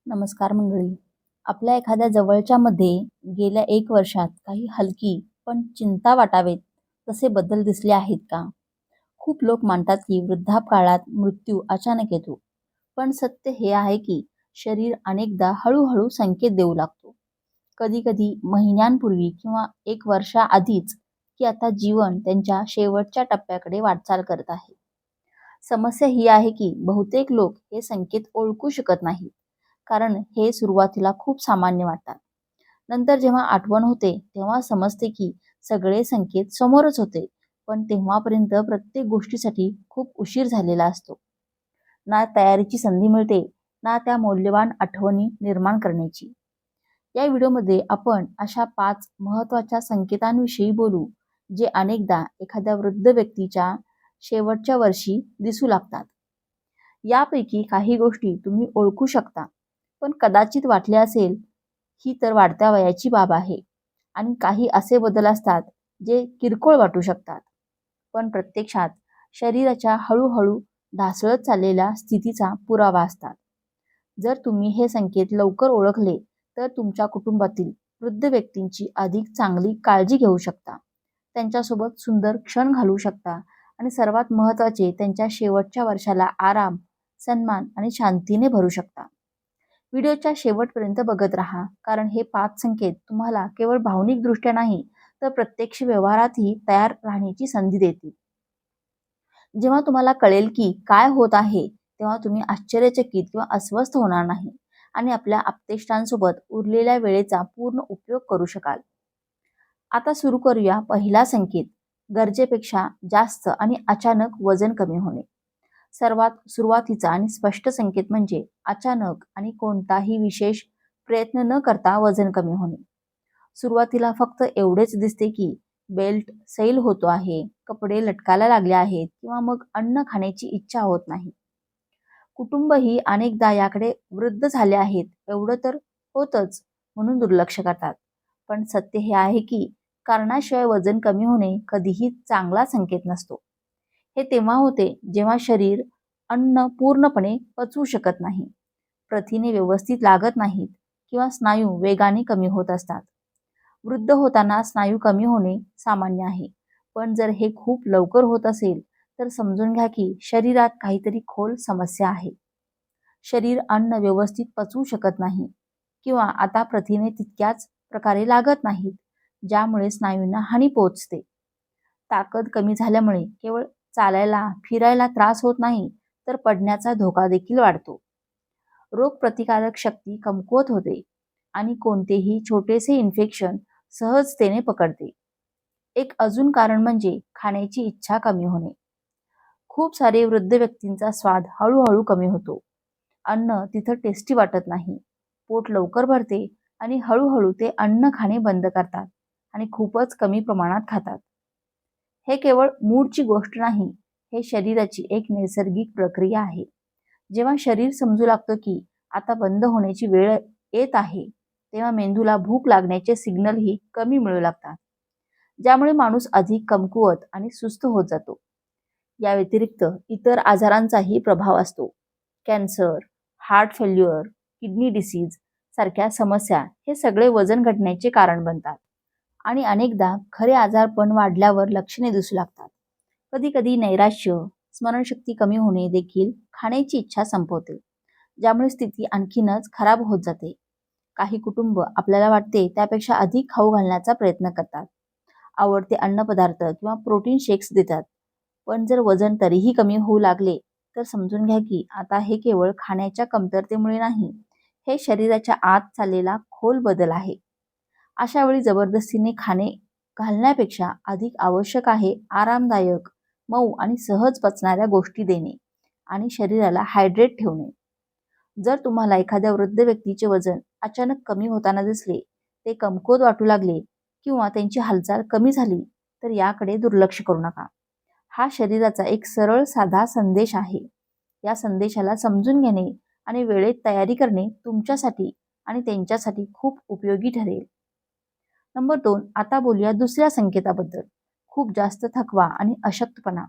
नमस्कार मंडळी. आपल्या एखाद्या जवळच्या मध्ये गेल्या 1 वर्षात काही हलकी पण चिंता वाटावेत तसे बदल दिसले आहेत का? खूप लोक मानतात की वृद्धापकाळात मृत्यू अचानक येतो. पण सत्य हे आहे की शरीर अनेकदा हळूहळू संकेत देऊ लागतो. कधी-कधी महिन्यांपूर्वी किंवा 1 वर्षाआधीच की आता जीवन त्यांच्या शेवटच्या टप्प्याकडे वाटचाल करत आहे. समस्या ही आहे की बहुतेक लोक हे संकेत ओळखू शकत नाहीत. कारण हे सुरुवातीला खूप सामान्य वाटतात. नंतर जेव्हा आठवण होते तेव्हा समजते की सगळे संकेत समोरच होते, पण तेव्हापर्यंत प्रत्येक गोष्टीसाठी खूप उशीर झालेला असतो. ना तयारीची संधी मिळते, ना त्या मौल्यवान आठवणी निर्माण करण्याची. या व्हिडिओमध्ये आपण अशा 5 महत्त्वाच्या संकेतांविषयी बोलू, जे अनेकदा एखाद्या वृद्ध व्यक्तीच्या शेवटच्या वर्षी दिसू लागतात. यापैकी काही गोष्टी तुम्ही ओळखू शकता, पण कदाचित वाटले असेल ही तर वाढत्या वयाची बाब आहे. आणि काही असे बदल असतात जे किरकोळ वाटू शकतात, पण प्रत्यक्षात शरीराच्या हळूहळू ढासळत चाललेल्या स्थितीचा पुरावा असतात. जर तुम्ही हे संकेत लवकर ओळखले तर तुमच्या कुटुंबातील वृद्ध व्यक्तींची अधिक चांगली काळजी घेऊ शकता, त्यांच्यासोबत सुंदर क्षण घालवू शकता आणि सर्वात महत्त्वाचे त्यांच्या शेवटच्या वर्षाला आराम, सन्मान आणि शांतीने भरू शकता. व्हिडिओच्या शेवटपर्यंत बघत राहा, कारण हे 5 संकेत तुम्हाला केवळ भावनिकदृष्ट्या नाही तर प्रत्यक्ष व्यवहारातही तयार राहण्याची संधी देतील. जेव्हा तुम्हाला कळेल की काय होत आहे, तेव्हा तुम्ही आश्चर्यचकित किंवा अस्वस्थ होणार नाही आणि आपल्या आप्तेष्टांसोबत उरलेल्या वेळेचा पूर्ण उपयोग करू शकाल. आता सुरू करूया पहिला संकेत, गरजेपेक्षा जास्त आणि अचानक वजन कमी होणे. सर्वात सुरुवातीचा आणि स्पष्ट संकेत म्हणजे अचानक आणि कोणताही विशेष प्रयत्न न करता वजन कमी होणे. सुरुवातीला फक्त एवढेच दिसते की बेल्ट सैल होतो आहे, कपडे लटकायला लागले आहेत किंवा मग अन्न खाण्याची इच्छा होत नाही. कुटुंबही अनेकदा याकडे वृद्ध झाले आहेत एवढं तर होतच म्हणून दुर्लक्ष करतात. पण सत्य हे आहे की कारणाशिवाय वजन कमी होणे कधीही चांगला संकेत नसतो. हे तेव्हा होते जेव्हा शरीर अन्न पूर्णपणे पचवू शकत नाही, प्रथिने व्यवस्थित लागत नाहीत किंवा स्नायू वेगाने कमी होत असतात. वृद्ध होताना स्नायू कमी होणे सामान्य आहे, पण जर हे खूप लवकर होत असेल तर समजून घ्या की शरीरात काहीतरी खोल समस्या आहे. शरीर अन्न व्यवस्थित पचवू शकत नाही किंवा आता प्रथिने तितक्याच प्रकारे लागत नाहीत, ज्यामुळे स्नायूंना हानी पोहोचते. ताकद कमी झाल्यामुळे केवळ चालायला, फिरायला त्रास होत नाही, तर पडण्याचा धोका देखील वाढतो. रोगप्रतिकारक शक्ती कमकुवत होते आणि कोणतेही छोटेसे इन्फेक्शन सहजतेने पकडते. एक अजून कारण म्हणजे खाण्याची इच्छा कमी होणे. खूप सारे वृद्ध व्यक्तींचा स्वाद हळूहळू कमी होतो. अन्न तिथं टेस्टी वाटत नाही, पोट लवकर भरते आणि हळूहळू ते अन्न खाणे बंद करतात आणि खूपच कमी प्रमाणात खातात. हे केवळ मूडची गोष्ट नाही, हे शरीराची एक नैसर्गिक प्रक्रिया आहे. जेव्हा शरीर समजू लागतं की आता बंद होण्याची वेळ येत आहे, तेव्हा मेंदूला भूक लागण्याचे सिग्नलही कमी मिळू लागतात, ज्यामुळे माणूस अधिक कमकुवत आणि सुस्त होत जातो. या व्यतिरिक्त इतर आजारांचाही प्रभाव असतो. Cancer, heart failure, kidney disease सारख्या समस्या हे सगळे वजन घटण्याचे कारण बनतात आणि अनेकदा खरे आजारपण वाढल्यावर लक्षणे दिसू लागतात. कधी-कधी नैराश्य, स्मरणशक्ती कमी होणे देखील खाण्याची इच्छा संपवते, ज्यामुळे स्थिती आणखीनच खराब होत जाते. काही कुटुंब आपल्याला वाटते त्यापेक्षा अधिक खाऊ घालण्याचा प्रयत्न करतात. आवडते अन्नपदार्थ किंवा प्रोटीन शेक्स देतात. पण जर वजन तरीही कमी होऊ लागले तर समजून घ्या की आता हे केवळ खाण्याच्या कमतरतेमुळे नाही, हे शरीराच्या आत चाललेला खोल बदल आहे. अशा वेळी जबरदस्तीने खाणे घालण्यापेक्षा अधिक आवश्यक आहे आरामदायक, मऊ आणि सहज पचणाऱ्या गोष्टी देणे आणि शरीराला हायड्रेट ठेवणे. जर तुम्हाला एखाद्या वृद्ध व्यक्तीचे वजन अचानक कमी होताना दिसले, ते कमकुवत वाटू लागले किंवा त्यांची हालचाल कमी झाली, तर याकडे दुर्लक्ष करू नका. हा शरीराचा एक सरळ साधा संदेश आहे. या संदेशाला समजून घेणे आणि वेळेत तयारी करणे तुमच्यासाठी आणि त्यांच्यासाठी खूप उपयोगी ठरेल. नंबर 2, आता बोलूया दुसऱ्या संकेताबद्दल, खूप जास्त थकवा आणि अशक्तपणा.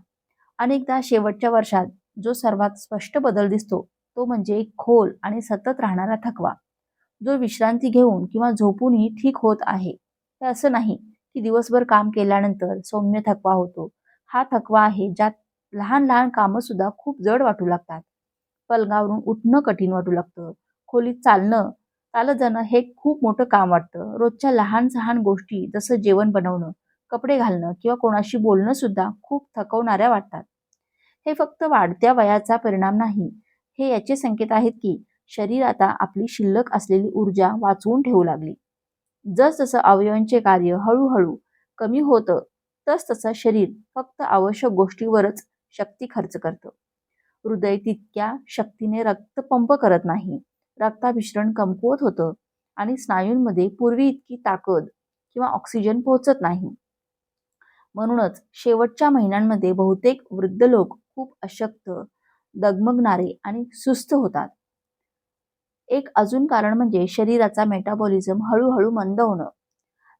अनेकदा शेवटच्या वर्षात जो सर्वात स्पष्ट बदल दिसतो तो म्हणजे एक खोल आणि सतत राहणारा थकवा, जो विश्रांती घेऊन किंवा झोपूनही ठीक होत आहे. हे असं नाही की दिवसभर काम केल्यानंतर सौम्य थकवा होतो. हा थकवा आहे ज्यात लहान लहान कामं सुद्धा खूप जड वाटू लागतात. पलंगावरून उठणं कठीण वाटू लागतं. खोलीत चालत जाणं हे खूप मोठं काम वाटतं. रोजच्या लहान-सहान गोष्टी जसं जेवण बनवणं, कपडे घालणं किंवा कोणाशी बोलणं सुद्धा खूप थकवणाऱ्या वाटतात. हे फक्त वाढत्या वयाचा परिणाम नाही. हे याचे संकेत आहेत की शरीर आता आपली शिल्लक असलेली ऊर्जा वाचवून ठेवू लागली. जसजसं अवयवांचे कार्य हळूहळू कमी होतं, तसतसं शरीर फक्त आवश्यक गोष्टीवरच शक्ती खर्च करतं. हृदय तितक्या शक्तीने रक्त पंप करत नाही. रक्ताभिसरण कमकुवत होतं आणि स्नायूंमध्ये पूर्वी इतकी ताकद किंवा ऑक्सिजन पोहोचत नाही. म्हणूनच शेवटच्या महिन्यांमध्ये बहुतेक वृद्ध लोक खूप अशक्त, डगमगणारे आणि सुस्त होतात. एक अजून कारण म्हणजे शरीराचा मेटाबॉलिझम हळूहळू मंद होणं.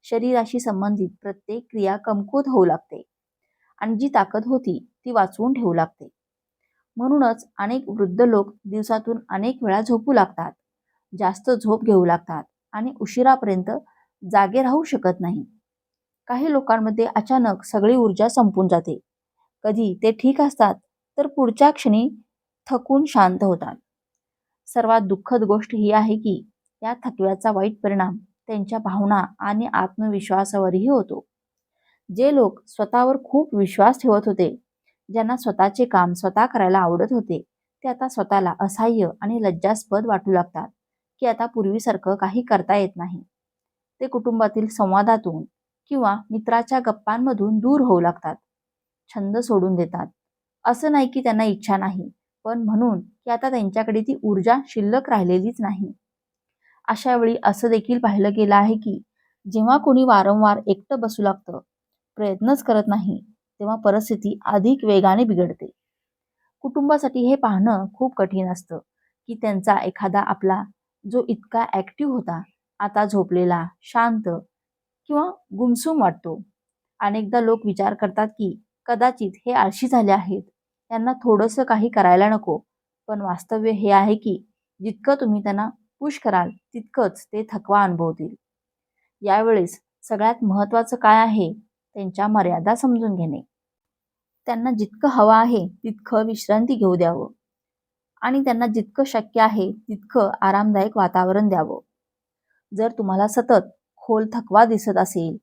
शरीराशी संबंधित प्रत्येक क्रिया कमकुवत होऊ लागते आणि जी ताकद होती ती वाचवून ठेवू लागते. म्हणूनच अनेक वृद्ध लोक दिवसातून अनेक वेळा झोपू लागतात, जास्त झोप घेऊ लागतात आणि उशिरापर्यंत जागे राहू शकत नाही. काही लोकांमध्ये अचानक सगळी ऊर्जा संपून जाते. कधी ते ठीक असतात, तर पुढच्या क्षणी थकून शांत होतात. सर्वात दुःखद गोष्ट ही आहे की या थकव्याचा वाईट परिणाम त्यांच्या भावना आणि आत्मविश्वासावरही होतो. जे लोक स्वतःवर खूप विश्वास ठेवत होते, ज्यांना स्वतःचे काम स्वतः करायला आवडत होते, ते आता स्वतःला असहाय्य आणि लज्जास्पद वाटू लागतात की आता पूर्वीसारखं काही करता येत नाही. ते कुटुंबातील संवादातून किंवा मित्राच्या गप्पांमधून दूर होऊ लागतात. छंद सोडून देतात. असं नाही की त्यांना इच्छा नाही, पण म्हणून की आता त्यांच्याकडे ती ऊर्जा शिल्लक राहिलेलीच नाही. अशा वेळी असं देखील पाहिलं गेलं आहे की जेव्हा कोणी वारंवार एकटं बसू लागतं, प्रयत्नच करत नाही, तेव्हा परिस्थिती अधिक वेगाने बिघडते. कुटुंबासाठी हे पाहणं खूप कठीण असतं की त्यांचा एखादा आपला जो इतका ॲक्टिव्ह होता, आता झोपलेला, शांत किंवा गुमसुम वाटतो. अनेकदा लोक विचार करतात की कदाचित हे आळशी झाले आहेत, त्यांना थोडंसं काही करायला नको. पण वास्तव्य हे आहे की जितकं तुम्ही त्यांना पुश कराल, तितकंच ते थकवा अनुभवतील. यावेळेस सगळ्यात महत्त्वाचं काय आहे, त्यांच्या मर्यादा समजून घेणे. त्यांना जितकं हवं आहे तितकं विश्रांती घेऊ द्यावं आणि त्यांना जितकं शक्य आहे तितकं आरामदायक वातावरण द्यावं. जर तुम्हाला सतत खोल थकवा दिसत असेल,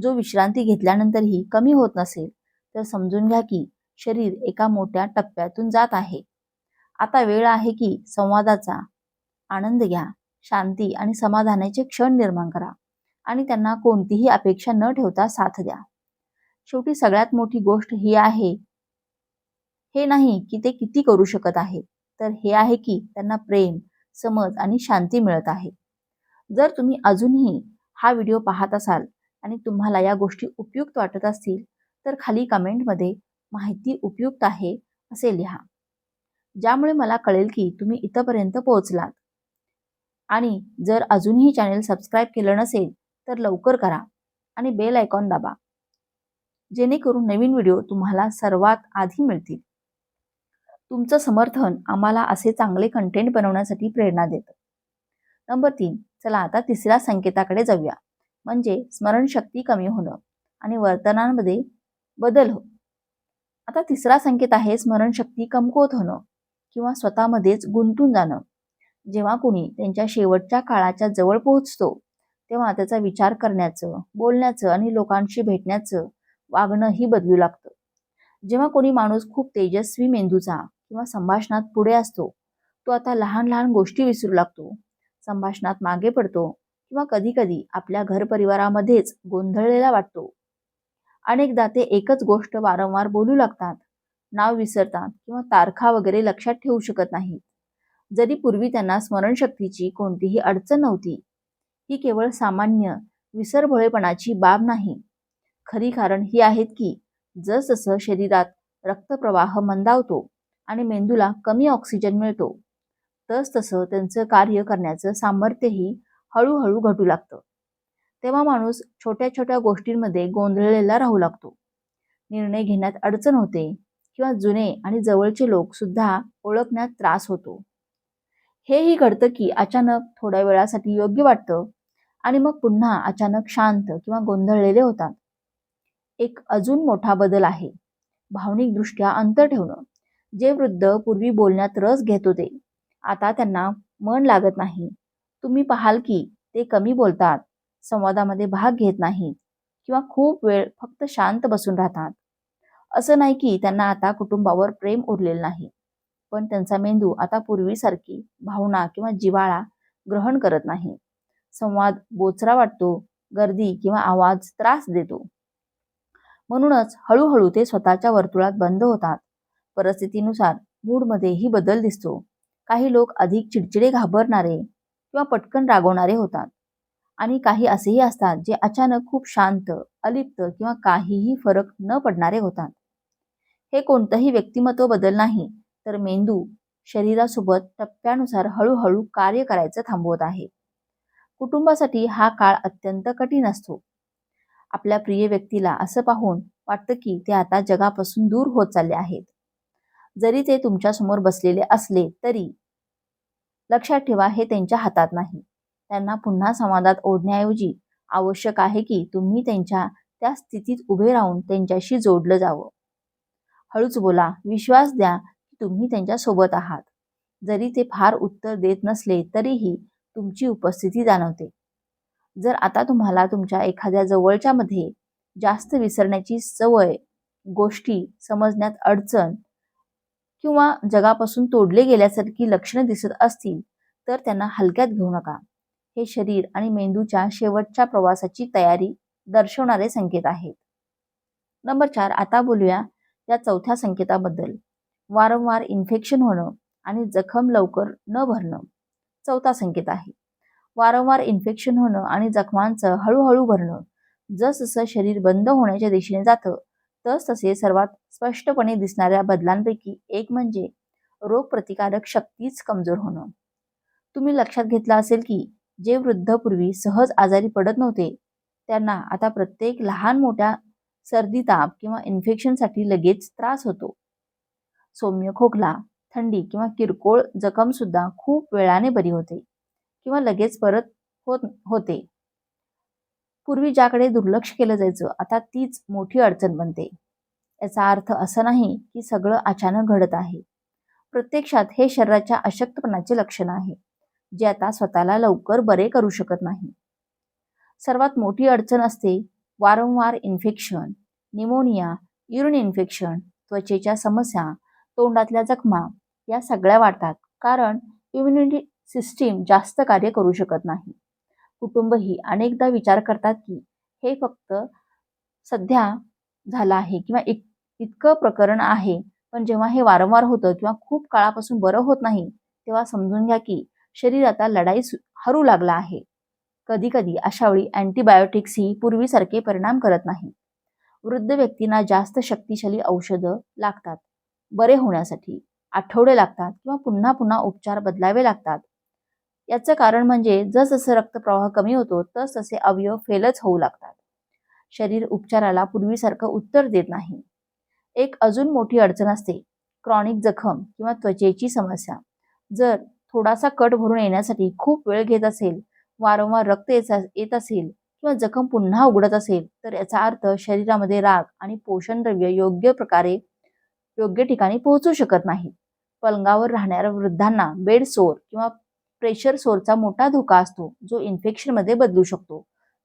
जो विश्रांती घेतल्यानंतरही कमी होत नसेल, तर समजून घ्या की शरीर एका मोठ्या टप्प्यातून जात आहे. आता वेळ आहे की संवादाचा आनंद घ्या, शांती आणि समाधानाचे क्षण निर्माण करा आणि त्यांना कोणतीही अपेक्षा न ठेवता साथ द्या. शेवटी सगळ्यात मोठी गोष्ट ही आहे, हे नाही की ते किती करू शकत आहेत, तर हे आहे की त्यांना प्रेम, समज आणि शांती मिळत आहे. जर तुम्ही अजूनही हा व्हिडिओ पाहत असाल आणि तुम्हाला या गोष्टी उपयुक्त वाटत असतील, तर खाली कमेंटमध्ये माहिती उपयुक्त आहे असे लिहा. ज्यामुळे मला कळेल की तुम्ही इथपर्यंत पोहोचलात. आणि जर अजूनही चॅनेल सबस्क्राईब केलं नसेल, तर लवकर करा आणि बेल आयकॉन दाबा, जेणेकरून नवीन व्हिडिओ तुम्हाला सर्वात आधी मिळतील. तुमचं समर्थन आम्हाला असे चांगले कंटेंट बनवण्यासाठी प्रेरणा देतं. नंबर 3, चला आता तिसऱ्या संकेताकडे जाऊया, म्हणजे स्मरणशक्ती कमी होणं आणि वर्तनामध्ये बदल हो. आता तिसरा संकेत आहे स्मरणशक्ती कमकुवत होणं किंवा स्वतःमध्येच गुंतून जाणं. जेव्हा कोणी त्यांच्या शेवटच्या काळाच्या जवळ पोहोचतो, तेव्हा त्याचा विचार करण्याचं, बोलण्याचं आणि लोकांशी भेटण्याचं वागणंही बदलू लागतं. जेव्हा कोणी माणूस खूप तेजस्वी मेंदूचा किंवा संभाषणात पुढे असतो, तो आता लहान लहान गोष्टी विसरू लागतो, संभाषणात मागे पडतो किंवा कधी-कधी आपल्या घरपरिवारामध्येच गोंधळलेला वाटतो. अनेकदा ते एकच गोष्ट वारंवार बोलू लागतात, नाव विसरतात किंवा तारखा वगैरे लक्षात ठेवू शकत नाहीत. जरी पूर्वी त्यांना स्मरणशक्तीची कोणतीही अडचण नव्हती. ही केवळ सामान्य विसरभोळेपणाची बाब नाही. खरी कारण ही आहेत की जसजसं शरीरात रक्तप्रवाह मंदावतो आणि मेंदूला कमी ऑक्सिजन मिळतो, तसतसं त्यांचं कार्य करण्याचं सामर्थ्यही हळूहळू घटू लागतं. तेव्हा माणूस छोट्या छोट्या गोष्टींमध्ये गोंधळलेला राहू लागतो. निर्णय घेण्यात अडचण होते किंवा जुने आणि जवळचे लोक सुद्धा ओळखण्यात त्रास होतो. हेही घडतं की अचानक थोड्या वेळासाठी योग्य वाटतं आणि मग पुन्हा अचानक शांत किंवा गोंधळलेले होतात. एक अजून मोठा बदल आहे भावनिकदृष्ट्या अंतर ठेवणं. जे वृद्ध पूर्वी बोलण्यात रस घेत होते, आता त्यांना मन लागत नाही. तुम्ही पाहाल की ते कमी बोलतात, संवादामध्ये भाग घेत नाहीत किंवा खूप वेळ फक्त शांत बसून राहतात. असं नाही की त्यांना आता कुटुंबावर प्रेम उरलेलं नाही, पण त्यांचा मेंदू आता पूर्वीसारखी भावना किंवा जिव्हाळा ग्रहण करत नाही. संवाद बोचरा वाटतो, गर्दी किंवा आवाज त्रास देतो. म्हणूनच हळूहळू ते स्वतःच्या वर्तुळात बंद होतात. परिस्थितीनुसार मूडमध्येही बदल दिसतो. काही लोक अधिक चिडचिडे, घाबरणारे किंवा पटकन रागवणारे होतात आणि काही असेही असतात जे अचानक खूप शांत, अलिप्त किंवा काहीही फरक न पडणारे होतात. हे कोणतंही व्यक्तिमत्व बदल नाही, तर मेंदू शरीरासोबत टप्प्यानुसार हळूहळू कार्य करायचं थांबवत आहे. कुटुंबासाठी हा काळ अत्यंत कठीण असतो. आपल्या प्रिय व्यक्तीला असं पाहून वाटतं की ते आता जगापासून दूर होत चालले आहेत. जरी ते तुमच्या समोर बसलेले असले तरी लक्षात ठेवा हे त्यांच्या हातात नाही. त्यांना पुन्हा संवादात ओढण्याऐवजी आवश्यक आहे की तुम्ही त्यांच्या त्या स्थितीत उभे राहून त्यांच्याशी जोडलं जावं. हळूच बोला, विश्वास द्या की तुम्ही त्यांच्या सोबत आहात. जरी ते फार उत्तर देत नसले तरीही तुमची उपस्थिती जाणवते. जर आता तुम्हाला तुमच्या एखाद्या जवळच्या मध्ये जास्त विसरण्याची सवय, गोष्टी समजण्यात अडचण किंवा जगापासून तोडले गेल्यासारखी लक्षणं दिसत असतील, तर त्यांना हलक्यात घेऊ नका. हे शरीर आणि मेंदूच्या शेवटच्या प्रवासाची तयारी दर्शवणारे संकेत आहेत. नंबर 4, आता बोलूया या चौथ्या संकेताबद्दल. वारंवार इन्फेक्शन होणं आणि जखम लवकर न भरणं. चौथा संकेत आहे. वारंवार इन्फेक्शन होणं आणि जखमांचं हळूहळू भरणं. जसजसं शरीर बंद होण्याच्या दिशेने जातं, तसतसे सर्वात स्पष्टपणे दिसणाऱ्या बदलांपैकी एक म्हणजे रोगप्रतिकारक शक्तीच कमजोर होणं. तुम्ही लक्षात घेतलं असेल की जे वृद्ध पूर्वी सहज आजारी पडत नव्हते, त्यांना आता प्रत्येक लहान मोठ्या सर्दी, ताप किंवा इन्फेक्शनसाठी लगेच त्रास होतो. सौम्य खोकला, थंडी किंवा किरकोळ जखम सुद्धा खूप वेळाने बरी होते किंवा लगेच परत होते. पूर्वी ज्याकडे दुर्लक्ष केलं जायचं, आता तीच मोठी अडचण बनते. याचा अर्थ असा नाही की सगळं अचानक घडत आहे. प्रत्यक्षात हे शरीराच्या अशक्तपणाचे लक्षण आहे, जे आता स्वतःला लवकर बरे करू शकत नाही. सर्वात मोठी अडचण असते वारंवार इन्फेक्शन, निमोनिया, युरिन इन्फेक्शन, त्वचेच्या समस्या, तोंडातल्या जखमा या सगळ्या वाढतात कारण इम्युनिटी सिस्टीम जास्त कार्य करू शकत नाही. कुटुंबही अनेकदा विचार करतात की हे फक्त सध्या झालं आहे किंवा इतकं प्रकरण आहे, पण जेव्हा हे वारंवार होतं किंवा खूप काळापासून बरं होत नाही, तेव्हा समजून घ्या की शरीर आता लढाई हरू लागला आहे. कधी कधी अशा वेळी अँटीबायोटिक्सही पूर्वीसारखे परिणाम करत नाही. वृद्ध व्यक्तींना जास्त शक्तिशाली औषधं लागतात बरे होण्यासाठी. आठवडे लागतात किंवा पुन्हा पुन्हा उपचार बदलावे लागतात. याचं कारण म्हणजे जसजसं रक्तप्रवाह कमी होतो तसतसे अवयव फेलच होऊ लागतात. शरीर उपचाराला पूर्वीसारखं उत्तर देत नाही. एक अजून मोठी अडचण असते क्रॉनिक जखम किंवा त्वचेची समस्या. जर थोडासा कट भरून येण्यासाठी खूप वेळ घेत असेल, वारंवार रक्त येत असेल किंवा जखम पुन्हा उघडत असेल, तर याचा अर्थ शरीरामध्ये राग आणि पोषण द्रव्य योग्य प्रकारे योग्य ठिकाणी पोहोचू शकत नाही. पलंगावर राहणाऱ्या वृद्धांना बेड सोर किंवा प्रेशर सोरचा मोठा धोका असतो, जो इन्फेक्शनमध्ये बदलू शकतो.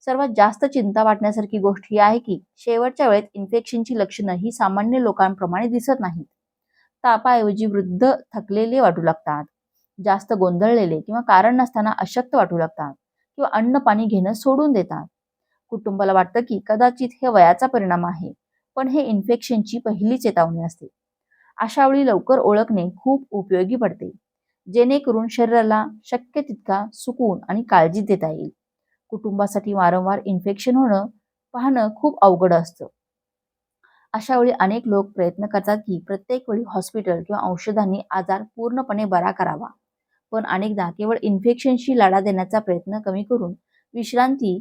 सर्वात जास्त चिंता वाटण्यासारखी गोष्ट ही आहे की शेवटच्या वेळेत इन्फेक्शनची लक्षणं ही सामान्य लोकांप्रमाणे दिसत नाहीत. तापाऐवजी वृद्ध थकलेले वाटू लागतात, जास्त गोंधळलेले किंवा कारण नसताना अशक्त वाटू लागतात किंवा अन्न पाणी घेणं सोडून देतात. कुटुंबाला वाटतं की कदाचित हे वयाचा परिणाम आहे, पण हे इन्फेक्शनची पहिली चेतावणी असते. अशा वेळी लवकर ओळखणे खूप उपयोगी पडते, जेणेकरून शरीराला शक्य तितका सुकून आणि काळजी देता येईल. कुटुंबासाठी वारंवार इन्फेक्शन होणं पाहणं खूप अवघड असतं. अशा वेळी अनेक लोक प्रयत्न करतात की प्रत्येक वेळी हॉस्पिटल किंवा औषधांनी आजार पूर्णपणे बरा करावा. पण अनेकदा केवळ इन्फेक्शनशी लढा देण्याचा प्रयत्न कमी करून विश्रांती,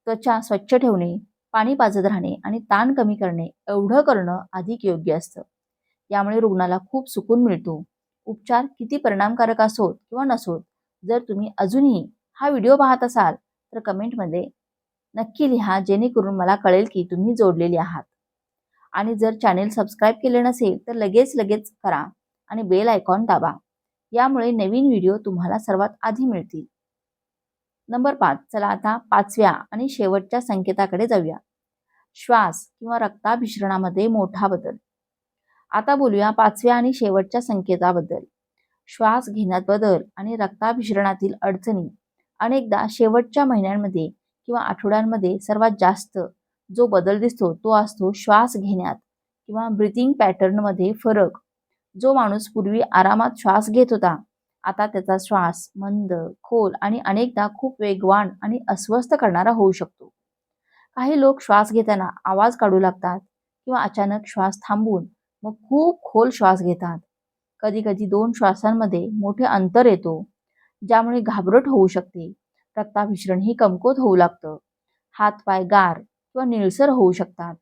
त्वचा स्वच्छ ठेवणे, पाणी पाजत राहणे आणि ताण कमी करणे एवढं करणं अधिक योग्य असतं. यामुळे रुग्णाला खूप सुकून मिळतो. उपचार किती परिणामकारक असोत किंवा नसोत, जर तुम्ही अजूनही हा व्हिडिओ पाहत असाल तर कमेंटमध्ये नक्की लिहा, जेणेकरून मला कळेल की तुम्ही जोडलेले आहात. आणि जर चॅनेल सबस्क्राईब केले नसेल तर लगेच करा आणि बेल आयकॉन दाबा. यामुळे नवीन व्हिडिओ तुम्हाला सर्वात आधी मिळतील. नंबर 5. चला आता 5व्या आणि शेवटच्या संकेताकडे जाऊया. श्वास किंवा रक्ताभिसरणामध्ये मोठा बदल. आता बोलूया 5व्या आणि शेवटच्या संकेताबद्दल. श्वास घेण्यात बदल आणि रक्ताभिसरणातील अडचणी. अनेकदा शेवटच्या महिन्यांमध्ये किंवा आठवड्यांमध्ये सर्वात जास्त जो बदल दिसतो तो असतो श्वास घेण्यात किंवा ब्रीथिंग पॅटर्नमध्ये फरक. जो माणूस पूर्वी आरामात श्वास घेत होता, आता त्याचा श्वास मंद, खोल आणि अनेकदा खूप वेगवान आणि अस्वस्थ करणारा होऊ शकतो. काही लोक श्वास घेताना आवाज काढू लागतात किंवा अचानक श्वास थांबवून मग खूप खोल श्वास घेतात. कधी-कधी 2 श्वासांमध्ये मोठे अंतर येतो, ज्यामुळे घाबरट होऊ शकते. रक्ताभिसरणही कमकुवत होऊ लागतं. हात-पाय गार किंवा निळसर होऊ शकतात.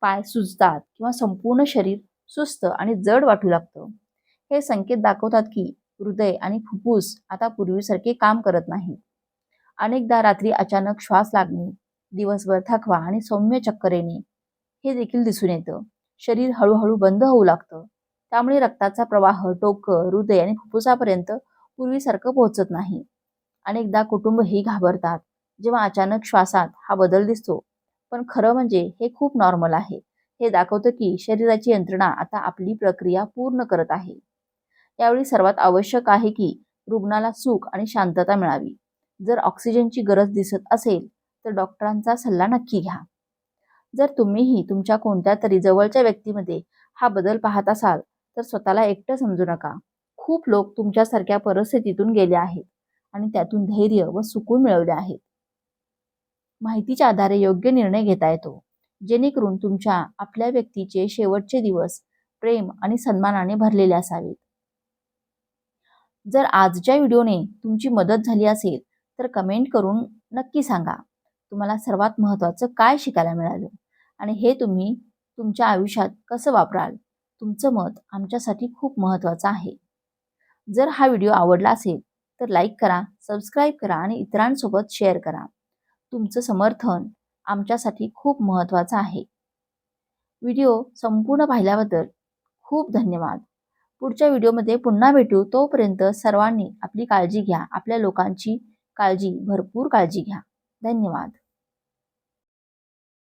पाय सुजतात किंवा संपूर्ण शरीर सुस्त आणि जड वाटू लागतं. हे संकेत दाखवतात की हृदय आणि फुफ्फुस आता पूर्वीसारखे काम करत नाहीत. अनेकदा रात्री अचानक श्वास लागणे, दिवसभर थकवा आणि सौम्य चक्कर येणे हे देखील दिसून येतं. शरीर हळूहळू बंद होऊ लागतं. त्यामुळे रक्ताचा प्रवाह डोकं, हृदय आणि फुफ्फुसापर्यंत पूर्वीसारखं पोहोचत नाही. अनेकदा कुटुंबही घाबरतात जेव्हा अचानक श्वासात हा बदल दिसतो. पण खरं म्हणजे हे खूप नॉर्मल आहे. हे दाखवतं की शरीराची यंत्रणा आता आपली प्रक्रिया पूर्ण करत आहे. यावेळी सर्वात आवश्यक आहे की रुग्णाला सुख आणि शांतता मिळावी. जर ऑक्सिजनची गरज दिसत असेल तर डॉक्टरांचा सल्ला नक्की घ्या. जर तुम्हीही तुमच्या कोणत्यातरी जवळच्या व्यक्तीमध्ये हा बदल पाहत असाल तर स्वतःला एकटं समजू नका. खूप लोक तुमच्यासारख्या परिस्थितीतून गेले आहेत आणि त्यातून धैर्य व सुकून मिळवले आहेत. माहितीच्या आधारे योग्य निर्णय घेता येतो, जेणेकरून तुमच्या आपल्या व्यक्तीचे शेवटचे दिवस प्रेम आणि सन्मानाने भरलेले असावेत. जर आजच्या व्हिडिओने तुमची मदत झाली असेल तर कमेंट करून नक्की सांगा तुम्हाला सर्वात महत्त्वाचं काय शिकायला मिळालं आणि हे तुम्ही तुमच्या आयुष्यात कसं वापराल. तुमचं मत आमच्यासाठी खूप महत्त्वाचं आहे. जर हा व्हिडिओ आवडला असेल तर लाईक करा, सबस्क्राईब करा आणि इतरांसोबत शेअर करा. तुमचं समर्थन आमच्यासाठी खूप महत्त्वाचं आहे. व्हिडिओ संपूर्ण पाहिल्याबद्दल खूप धन्यवाद. पुढच्या व्हिडिओमध्ये पुन्हा भेटू. तोपर्यंत सर्वांनी आपली काळजी घ्या. आपल्या लोकांची भरपूर काळजी घ्या. धन्यवाद.